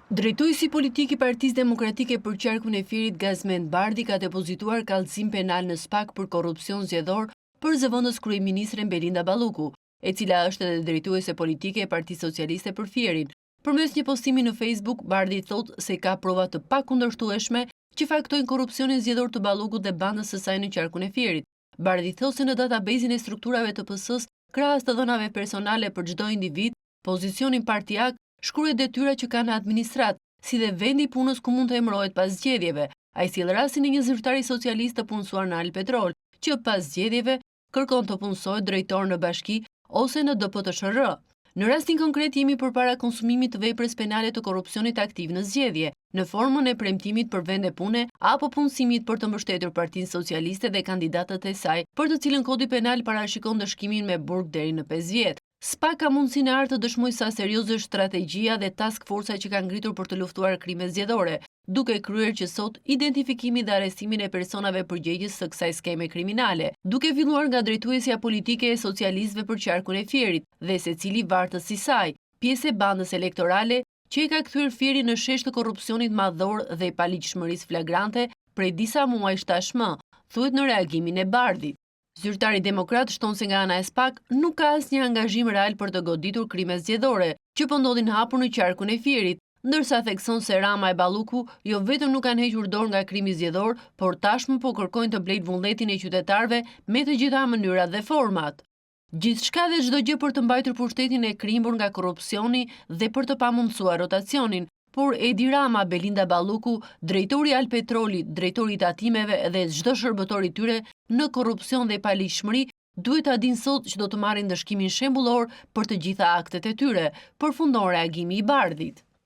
Drejtuesi politik i Partisë Demokratike për qarkun e Fierit Gazmend Bardhi ka depozituar kallëzim penal në SPAK për korrupsion zgjedhor për zëvendës kryeministren Belinda Balluku, e cila është edhe drejtuese politike e Partisë Socialiste për Fierin. Përmes një postimi në Facebook, Bardhi thotë se ka prova të pakundërshtueshme që faktojnë korrupsionin zgjedhor të Ballukut dhe bandës së saj në qarkun e Fierit. Bardhi thotë se në databezin e strukturave të PS-s, krahas të dhënave personale për çdo individ, pozicionin partijak, shkruhet detyra që ka në administrat, si dhe vendi i punës ku mund të emërohet pas zgjedhjeve. Ai sjell rastin e një zyrtari socialist të punësuar në Alpetrol, që pas zgjedhjeve kërkon të punësohet drejtor në bashki ose në DPTSHR. Në rastin konkret jemi përpara konsumimit të veprës penale të korrupsionit aktiv në zgjedhje, në formën e premtimit për vende pune apo punësimit për të mbështetur Partinë Socialiste dhe kandidatët e saj, për të cilën kodi penal parashikon dëshkimin me burg deri në 5 vjet. SPAK ka mundësinë e artë të dëshmojë sa serioze është strategjia dhe task forca që ka ngritur për të luftuar krimet zgjedhore, duke kryer që sot identifikimin dhe arrestimin e personave përgjegjës së kësaj skeme kriminale, duke filluar nga drejtuesja politike e socialistëve për qarkun e Fierit dhe secili vartës i saj, pjesë e bandës elektorale që i ka kthyer Fierin në shesh të korrupsionit madhor dhe paligjshmërisë flagrante prej disa muajsh tashmë, thuhet në reagimin e Bardhit. Zyrtari demokrat shton se nga ana e SPAK nuk ka asnjë angazhim real për të goditur krime zgjedhore, që po ndodhin hapur në qarkun e Fierit, ndërsa thekson se Rama e Balluku jo vetëm nuk kanë hequr dorë nga krimi zgjedhor, por tashmë po kërkojnë të blejnë vullnetin e qytetarëve me të gjitha mënyrat dhe format. Gjithçka dhe çdo gjë për të mbajtur pushtetin e krimbur nga korrupsioni dhe për të pamundsuar rotacionin, por Edi Rama, Belinda Balluku, drejtori i Alpetrolit, drejtori i tatimeve dhe çdo shërbëtor i tyre në korrupsion dhe paligjshmëri duhet ta dinë sot që do të marrin dëshkimin shembullor për të gjitha aktet e tyre, përfundon reagimi i Bardhit.